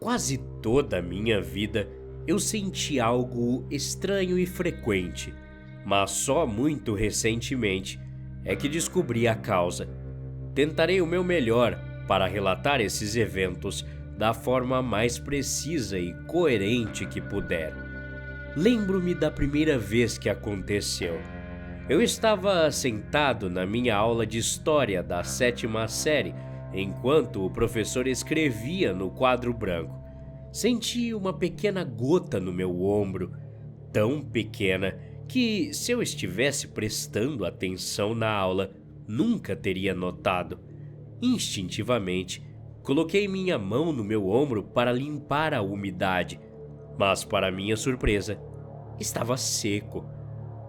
Quase toda a minha vida eu senti algo estranho e frequente, mas só muito recentemente é que descobri a causa. Tentarei o meu melhor para relatar esses eventos da forma mais precisa e coerente que puder. Lembro-me da primeira vez que aconteceu. Eu estava sentado na minha aula de história da sétima série, enquanto o professor escrevia no quadro branco. Senti uma pequena gota no meu ombro, tão pequena que, se eu estivesse prestando atenção na aula, nunca teria notado. Instintivamente, coloquei minha mão no meu ombro para limpar a umidade, mas, para minha surpresa, estava seco.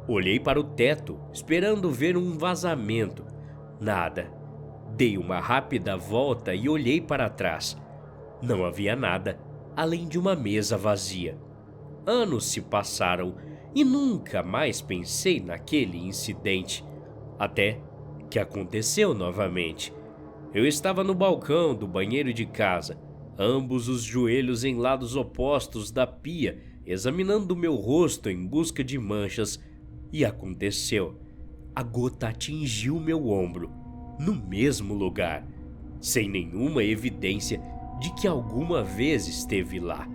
Olhei para o teto, esperando ver um vazamento. Nada. Dei uma rápida volta e olhei para trás. Não havia nada, além de uma mesa vazia. Anos se passaram e nunca mais pensei naquele incidente. Até que aconteceu novamente. Eu estava no balcão do banheiro de casa, ambos os joelhos em lados opostos da pia, examinando meu rosto em busca de manchas. E aconteceu. A gota atingiu meu ombro, no mesmo lugar, sem nenhuma evidência de que alguma vez esteve lá.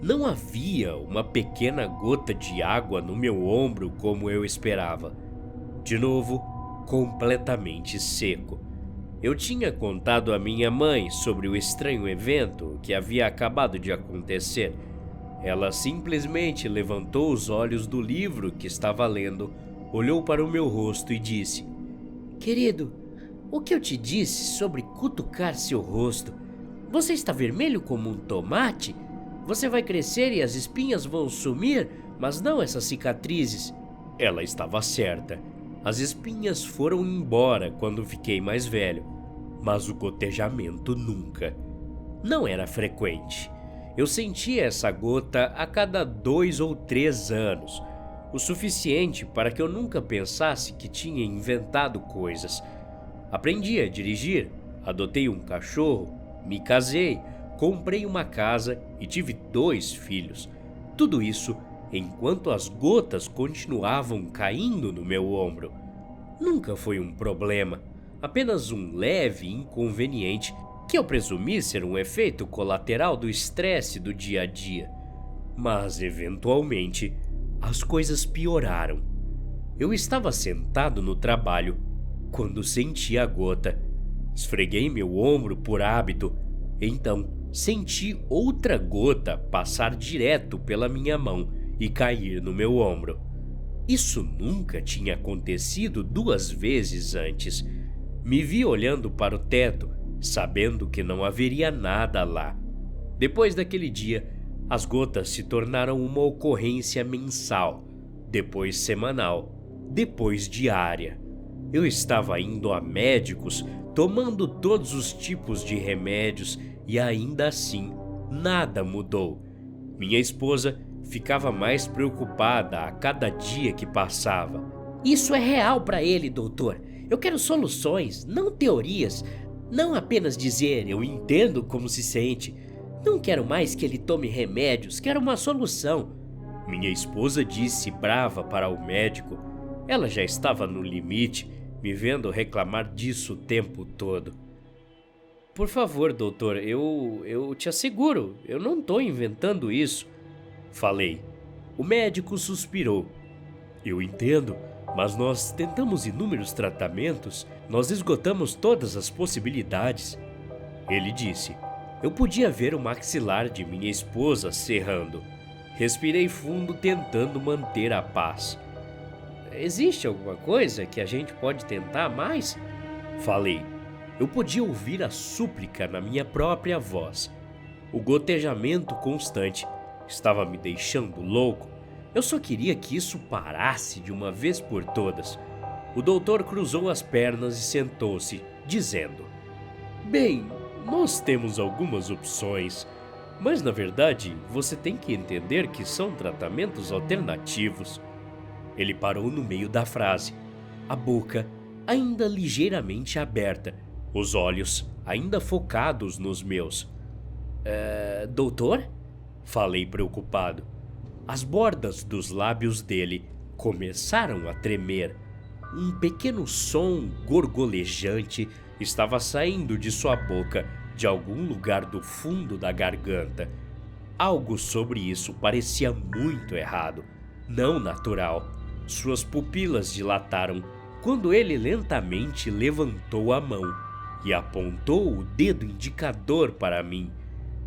Não havia uma pequena gota de água no meu ombro como eu esperava. De novo, completamente seco. Eu tinha contado à minha mãe sobre o estranho evento que havia acabado de acontecer. Ela simplesmente levantou os olhos do livro que estava lendo, olhou para o meu rosto e disse: "Querido, o que eu te disse sobre cutucar seu rosto? Você está vermelho como um tomate? Você vai crescer e as espinhas vão sumir, mas não essas cicatrizes." Ela estava certa. As espinhas foram embora quando fiquei mais velho, mas o gotejamento nunca. Não era frequente. Eu sentia essa gota a cada 2 ou 3 anos, o suficiente para que eu nunca pensasse que tinha inventado coisas. Aprendi a dirigir, adotei um cachorro, me casei, comprei uma casa e tive 2 filhos. Tudo isso enquanto as gotas continuavam caindo no meu ombro. Nunca foi um problema, apenas um leve inconveniente que eu presumi ser um efeito colateral do estresse do dia a dia. Mas, eventualmente, as coisas pioraram. Eu estava sentado no trabalho quando senti a gota. Esfreguei meu ombro por hábito, então senti outra gota passar direto pela minha mão e cair no meu ombro. Isso nunca tinha acontecido 2 vezes antes. Me vi olhando para o teto, sabendo que não haveria nada lá. Depois daquele dia, as gotas se tornaram uma ocorrência mensal, depois semanal, depois diária. Eu estava indo a médicos, tomando todos os tipos de remédios e ainda assim nada mudou. Minha esposa ficava mais preocupada a cada dia que passava. "Isso é real para ele, doutor. Eu quero soluções, não teorias. Não apenas dizer 'eu entendo como se sente'. Não quero mais que ele tome remédios, quero uma solução." Minha esposa disse brava para o médico. Ela já estava no limite, me vendo reclamar disso o tempo todo. "Por favor, doutor, eu te asseguro, eu não estou inventando isso", falei. O médico suspirou. "Eu entendo, mas nós tentamos inúmeros tratamentos, nós esgotamos todas as possibilidades." Ele disse. Eu podia ver o maxilar de minha esposa cerrando. Respirei fundo, tentando manter a paz. "Existe alguma coisa que a gente pode tentar mais?" falei. Eu podia ouvir a súplica na minha própria voz. O gotejamento constante estava me deixando louco. Eu só queria que isso parasse de uma vez por todas. O doutor cruzou as pernas e sentou-se, dizendo: "Bem, nós temos algumas opções, mas na verdade você tem que entender que são tratamentos alternativos." Ele parou no meio da frase, a boca ainda ligeiramente aberta, os olhos ainda focados nos meus. Doutor? Falei preocupado. As bordas dos lábios dele começaram a tremer. Um pequeno som gorgolejante estava saindo de sua boca de algum lugar do fundo da garganta. Algo sobre isso parecia muito errado, não natural. Suas pupilas dilataram quando ele lentamente levantou a mão e apontou o dedo indicador para mim.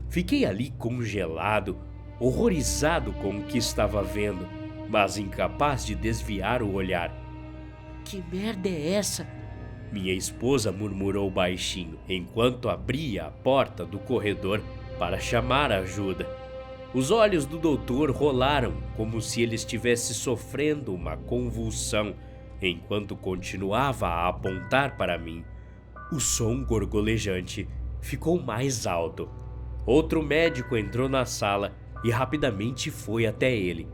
Fiquei ali congelado, horrorizado com o que estava vendo, mas incapaz de desviar o olhar. Que merda é essa? Minha esposa murmurou baixinho enquanto abria a porta do corredor para chamar ajuda. Os olhos do doutor rolaram como se ele estivesse sofrendo uma convulsão enquanto continuava a apontar para mim. O som gorgolejante ficou mais alto. Outro médico entrou na sala e rapidamente foi até ele.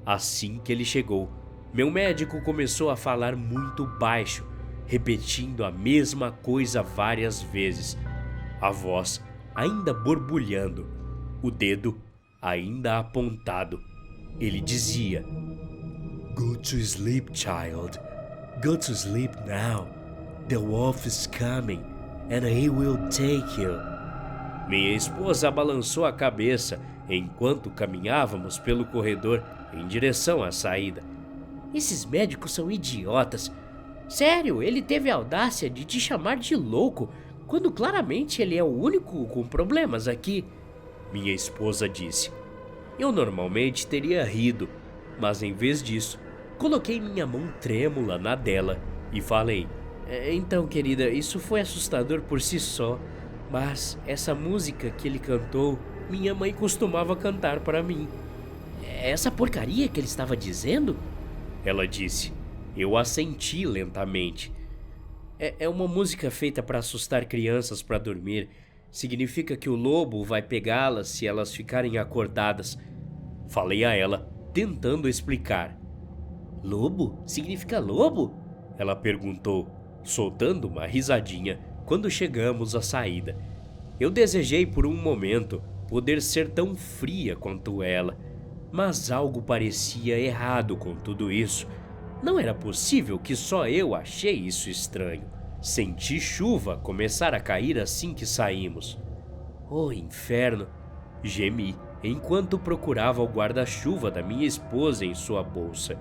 Assim que ele chegou, meu médico começou a falar muito baixo, repetindo a mesma coisa várias vezes. A voz ainda borbulhando, o dedo ainda apontado. Ele dizia: "Go to sleep, child. Go to sleep now. The wolf is coming and he will take you." Minha esposa balançou a cabeça enquanto caminhávamos pelo corredor em direção à saída. Esses médicos são idiotas. Sério, ele teve a audácia de te chamar de louco, quando claramente ele é o único com problemas aqui. Minha esposa disse. Eu normalmente teria rido, mas em vez disso, coloquei minha mão trêmula na dela e falei: Então, querida, isso foi assustador por si só, mas essa música que ele cantou, minha mãe costumava cantar para mim. Essa porcaria que ele estava dizendo? Ela disse. Eu assenti lentamente. É uma música feita para assustar crianças para dormir. Significa que o lobo vai pegá-las se elas ficarem acordadas. Falei a ela, tentando explicar. Lobo? Significa lobo? Ela perguntou, soltando uma risadinha quando chegamos à saída. Eu desejei por um momento poder ser tão fria quanto ela, mas algo parecia errado com tudo isso. Não era possível que só eu achei isso estranho. Senti chuva começar a cair assim que saímos. Oh, inferno! Gemi enquanto procurava o guarda-chuva da minha esposa em sua bolsa.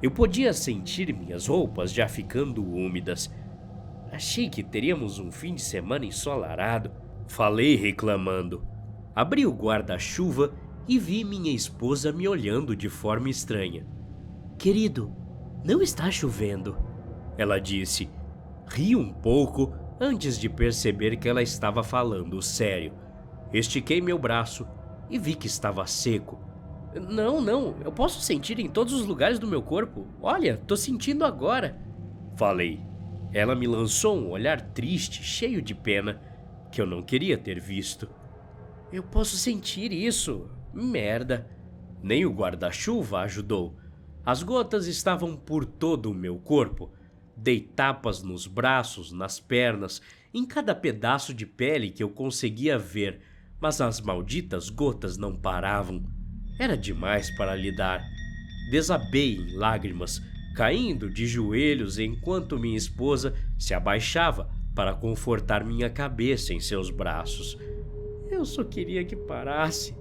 Eu podia sentir minhas roupas já ficando úmidas. Achei que teríamos um fim de semana ensolarado. Falei reclamando. Abri o guarda-chuva e vi minha esposa me olhando de forma estranha. Querido, não está chovendo, ela disse. Ri um pouco antes de perceber que ela estava falando sério. Estiquei meu braço e vi que estava seco. Não, eu posso sentir em todos os lugares do meu corpo. Olha, tô sentindo agora. Falei. Ela me lançou um olhar triste, cheio de pena, que eu não queria ter visto. Eu posso sentir isso. Merda. Nem o guarda-chuva ajudou. As gotas estavam por todo o meu corpo. Dei tapas nos braços, nas pernas, em cada pedaço de pele que eu conseguia ver, mas as malditas gotas não paravam. Era demais para lidar. Desabei em lágrimas, caindo de joelhos enquanto minha esposa se abaixava para confortar minha cabeça em seus braços. Eu só queria que parasse,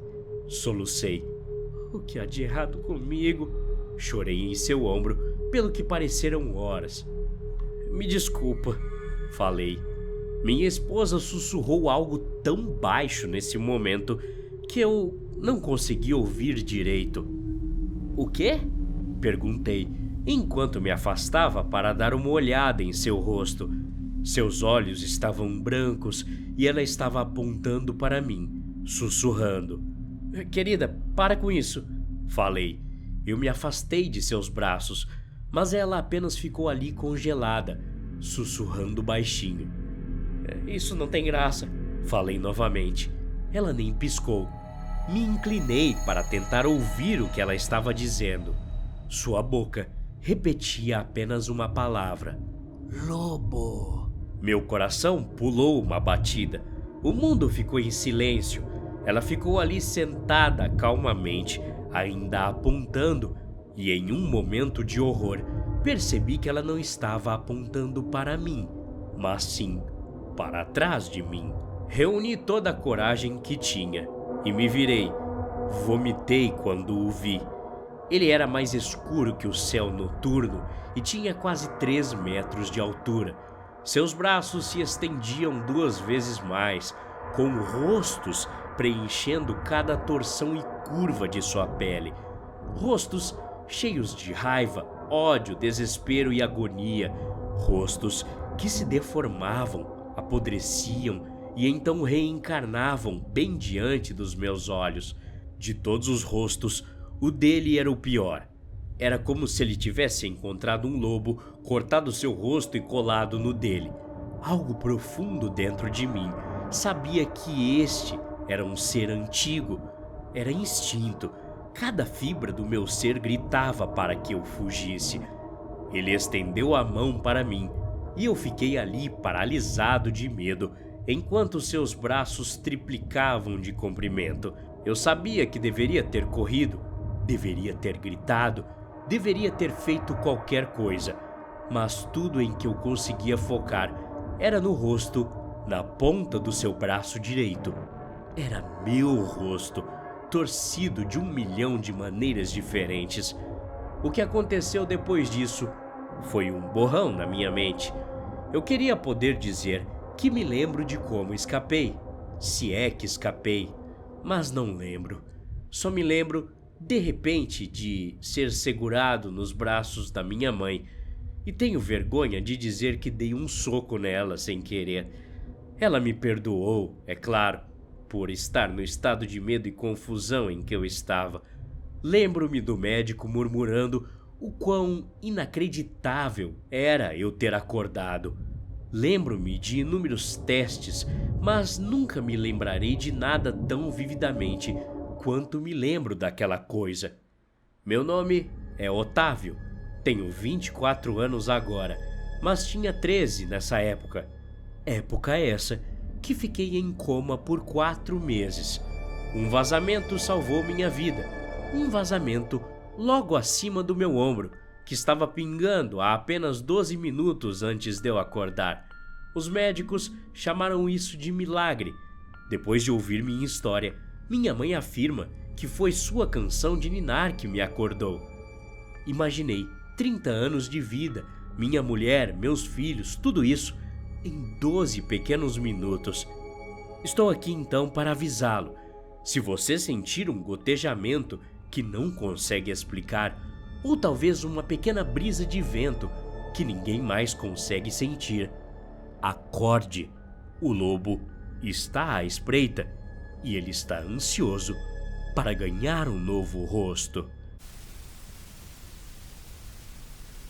solucei. O que há de errado comigo? Chorei em seu ombro, pelo que pareceram horas. Me desculpa, falei. Minha esposa sussurrou algo tão baixo nesse momento que eu não consegui ouvir direito. O quê? Perguntei, enquanto me afastava para dar uma olhada em seu rosto. Seus olhos estavam brancos e ela estava apontando para mim, sussurrando. Querida, para com isso, falei. Eu me afastei de seus braços, mas ela apenas ficou ali congelada, sussurrando baixinho. Isso não tem graça, falei novamente. Ela nem piscou. Me inclinei para tentar ouvir o que ela estava dizendo. Sua boca repetia apenas uma palavra: lobo. Meu coração pulou uma batida. O mundo ficou em silêncio. Ela ficou ali sentada calmamente, ainda apontando, e em um momento de horror, percebi que ela não estava apontando para mim, mas sim para trás de mim. Reuni toda a coragem que tinha e me virei. Vomitei quando o vi. Ele era mais escuro que o céu noturno e tinha quase 3 metros de altura. Seus braços se estendiam 2 vezes mais, com rostos preenchendo cada torção e curva de sua pele. Rostos cheios de raiva, ódio, desespero e agonia. Rostos que se deformavam, apodreciam e então reencarnavam bem diante dos meus olhos. De todos os rostos, o dele era o pior. Era como se ele tivesse encontrado um lobo, cortado seu rosto e colado no dele. Algo profundo dentro de mim sabia que este era um ser antigo. Era instinto. Cada fibra do meu ser gritava para que eu fugisse. Ele estendeu a mão para mim e eu fiquei ali paralisado de medo, enquanto seus braços triplicavam de comprimento. Eu sabia que deveria ter corrido, deveria ter gritado, deveria ter feito qualquer coisa, mas tudo em que eu conseguia focar era no rosto, na ponta do seu braço direito. Era meu rosto, torcido de 1.000.000 de maneiras diferentes. O que aconteceu depois disso foi um borrão na minha mente. Eu queria poder dizer que me lembro de como escapei, se é que escapei, mas não lembro. Só me lembro, de repente, de ser segurado nos braços da minha mãe, e tenho vergonha de dizer que dei um soco nela sem querer. Ela me perdoou, é claro, por estar no estado de medo e confusão em que eu estava. Lembro-me do médico murmurando o quão inacreditável era eu ter acordado. Lembro-me de inúmeros testes, mas nunca me lembrarei de nada tão vividamente quanto me lembro daquela coisa. Meu nome é Otávio, tenho 24 anos agora, mas tinha 13 nessa época. Época essa que fiquei em coma por 4 meses. Um vazamento salvou minha vida. Um vazamento logo acima do meu ombro, que estava pingando há apenas 12 minutos antes de eu acordar. Os médicos chamaram isso de milagre. Depois de ouvir minha história, minha mãe afirma que foi sua canção de ninar que me acordou. Imaginei 30 anos de vida, minha mulher, meus filhos, tudo isso em 12 pequenos minutos. Estou aqui então para avisá-lo. Se você sentir um gotejamento que não consegue explicar, ou talvez uma pequena brisa de vento que ninguém mais consegue sentir, acorde. O lobo está à espreita e ele está ansioso para ganhar um novo rosto.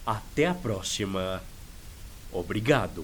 Até a próxima. Obrigado.